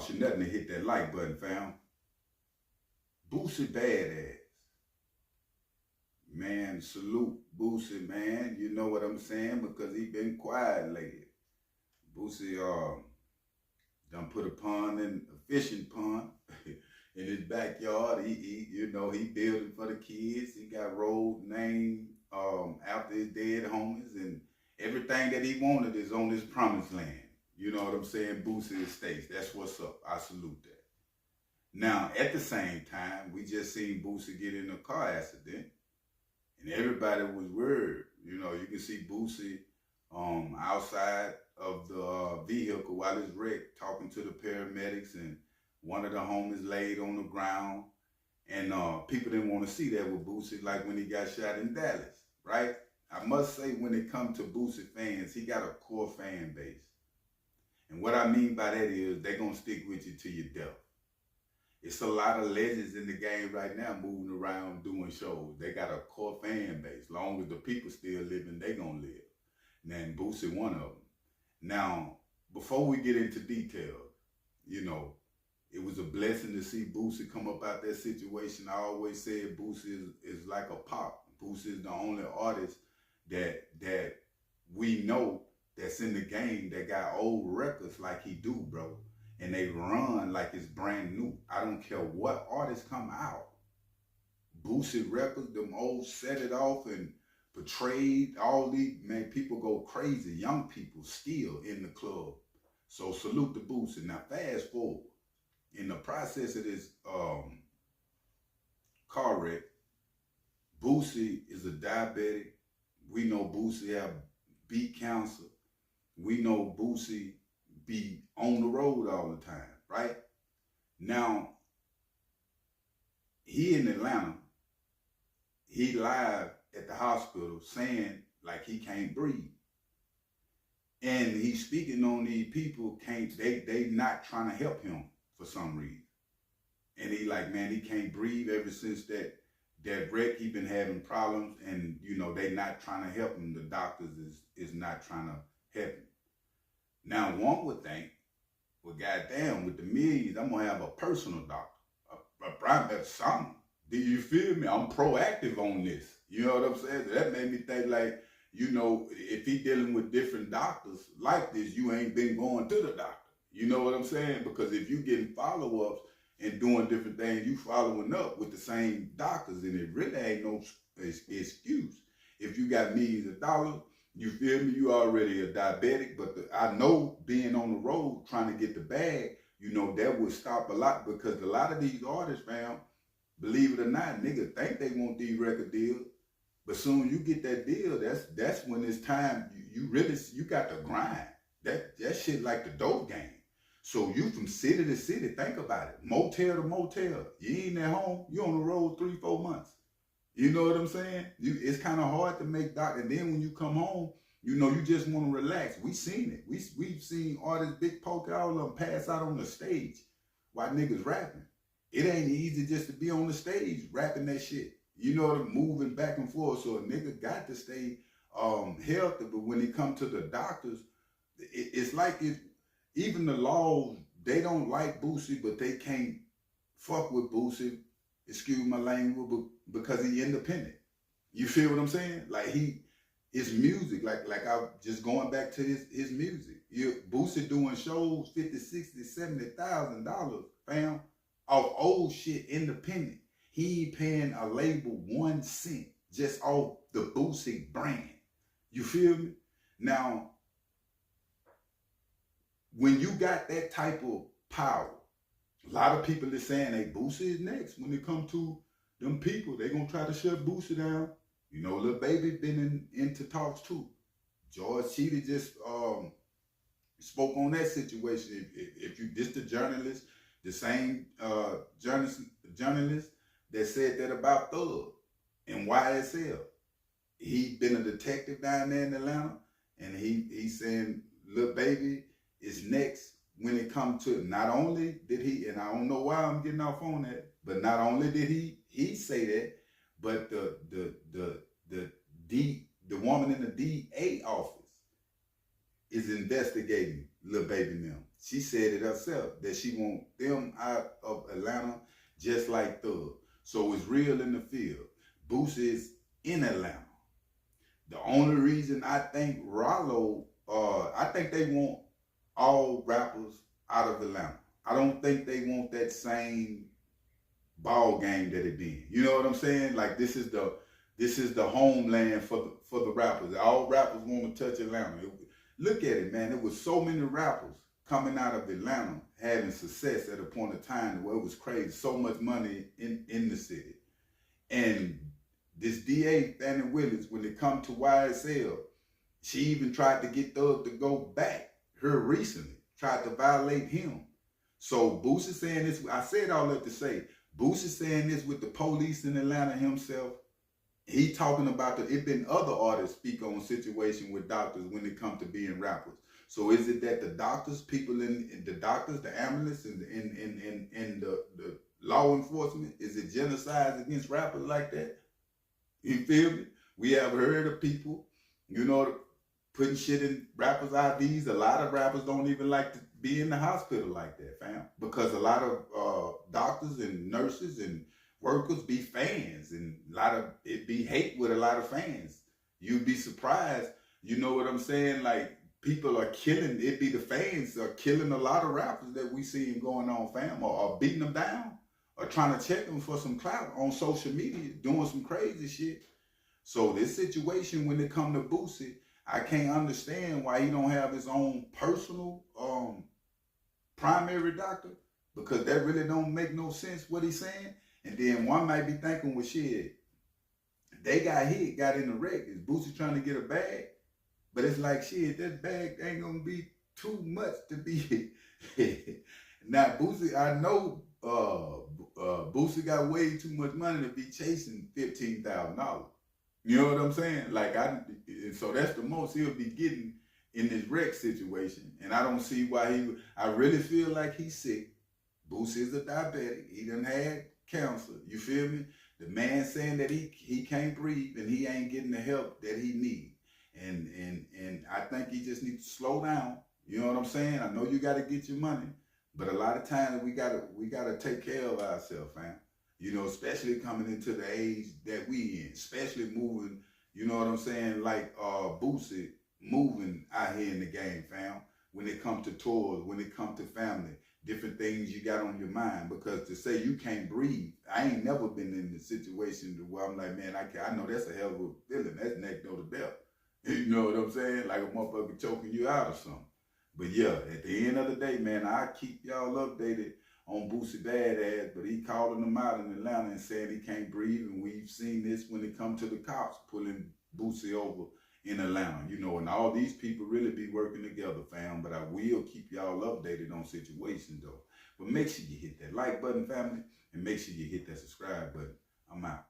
Should nothing to hit that like button, fam. Boosie badass. Man, salute Boosie, man. You know what I'm saying? Because he been quiet lately. Boosie done put a pond in a fishing pond in his backyard. He building for the kids. He got road named after his dead homies, and everything that he wanted is on his promised land. You know what I'm saying? Boosie Estates. That's what's up. I salute that. Now, at the same time, we just seen Boosie get in a car accident, and everybody was worried. You know, you can see Boosie outside of the vehicle while it's wrecked, talking to the paramedics, and one of the homies laid on the ground. And people didn't want to see that with Boosie, like when he got shot in Dallas, right? I must say, when it comes to Boosie fans, he got a core fan base. And what I mean by that is they're going to stick with you to your death. It's a lot of legends in the game right now moving around doing shows. They got a core fan base. Long as the people still living, they going to live. And Boosie one of them. Now, before we get into details, it was a blessing to see Boosie come up out that situation. I always said Boosie is like a pop. Boosie is the only artist that we know that's in the game that got old records like he do, bro. And they run like it's brand new. I don't care what artists come out. Boosie records, them old Set It Off and Portrayed, all these, man, people go crazy. Young people still in the club. So salute to Boosie. Now fast forward. In the process of this car wreck, Boosie is a diabetic. We know Boosie have beat cancer. We know Boosie be on the road all the time, right? Now, he in Atlanta, he live at the hospital saying like he can't breathe. And he's speaking on these people they not trying to help him for some reason. And he like, man, he can't breathe ever since that wreck. He been having problems, and they not trying to help him. The doctors is not trying to help him. Now, one would think, well, goddamn, with the millions, I'm gonna have a personal doctor, a private something. Do you feel me? I'm proactive on this. You know what I'm saying? So that made me think like, if he dealing with different doctors like this, you ain't been going to the doctor. You know what I'm saying? Because if you getting follow-ups and doing different things, you following up with the same doctors, and it really ain't no excuse. If you got millions of dollars, you feel me? You already a diabetic, but I know being on the road trying to get the bag, that would stop a lot, because a lot of these artists, fam, believe it or not, niggas think they want these record deals, but soon you get that deal, that's when it's time. You got to grind. That shit like the dope game. So you from city to city, think about it. Motel to motel. You ain't at home, you on the road 3-4 months. You know what I'm saying? It's kind of hard to make doc. And then when you come home, you just want to relax. We seen it. We've seen artists, Big Poke, all of them pass out on the stage while niggas rapping. It ain't easy just to be on the stage rapping that shit. Moving back and forth. So a nigga got to stay healthy. But when it come to the doctors, it's like even the laws, they don't like Boosie, but they can't fuck with Boosie, excuse my language, because he independent. You feel what I'm saying? Like his music, like I just going back to his music. Boosie doing shows $50,000, $60,000, $70,000, fam, off old shit, independent. He ain't paying a label 1 cent just off the Boosie brand. You feel me? Now, when you got that type of power, a lot of people are saying, hey, Boosie is next. When it comes to them people, they gonna try to shut Boosie down. Lil Baby been into talks too. George Cheetah just spoke on that situation. If you this the journalist, the same journalist that said that about Thug and YSL. He been a detective down there in Atlanta, and he's saying Lil Baby is next when it comes to, not only did he, and I don't know why I'm getting off on that, but not only did he say that, but the woman in the DA office is investigating Lil Baby now. She said it herself that she want them out of Atlanta just like Thug. So it's real in the field. Boosie is in Atlanta. The only reason I think I think they want all rappers out of Atlanta. I don't think they want that same ball game that it been. You know what I'm saying? Like this is the homeland for the rappers. All rappers want to touch Atlanta. Look at it, man. There was so many rappers coming out of Atlanta having success at a point of time where it was crazy. So much money in the city. And this DA, Fannie Willis, when it come to YSL, she even tried to get Thug to go back here recently, tried to violate him. So Boosie saying this, I said all that to say, Boosie saying this with the police in Atlanta himself. He talking about it been other artists speak on situation with doctors when it comes to being rappers. So is it that the doctors, people in the doctors, the ambulance, and the law enforcement, is it genocide against rappers like that? You feel me? We have heard of people, putting shit in rappers' IVs. A lot of rappers don't even like to be in the hospital like that, fam. Because a lot of doctors and nurses and workers be fans, and it be hate with a lot of fans. You'd be surprised, you know what I'm saying? Like, people are killing, it be the fans are killing a lot of rappers that we seeing going on, fam, or beating them down, or trying to check them for some clout on social media, doing some crazy shit. So this situation, when it come to Boosie, I can't understand why he don't have his own personal primary doctor, because that really don't make no sense what he's saying. And then one might be thinking, well, shit, they got hit, got in the wreck. Is Boosie trying to get a bag? But it's like, shit, that bag ain't gonna be too much to be. Now, Boosie, I know Boosie got way too much money to be chasing $15,000. You know what I'm saying? Like, so that's the most he'll be getting in this wreck situation. And I don't see why I really feel like he's sick. Boosie is a diabetic. He done had cancer. You feel me? The man saying that he can't breathe and he ain't getting the help that he needs. And I think he just needs to slow down. You know what I'm saying? I know you got to get your money, but a lot of times we gotta take care of ourselves, fam. Especially coming into the age that we in, especially moving, you know what I'm saying, like Boosie moving out here in the game, fam. When it comes to tours, when it comes to family, different things you got on your mind. Because to say you can't breathe, I ain't never been in the situation where I'm like, man, I know that's a hell of a feeling. That's neck to the belt. You know what I'm saying? Like a motherfucker choking you out or something. But yeah, at the end of the day, man, I keep y'all updated on Boosie Badass, but he calling them out in Atlanta and saying he can't breathe. And we've seen this when it comes to the cops pulling Boosie over in Atlanta, and all these people really be working together, fam. But I will keep y'all updated on situations, though. But make sure you hit that like button, family, and make sure you hit that subscribe button. I'm out.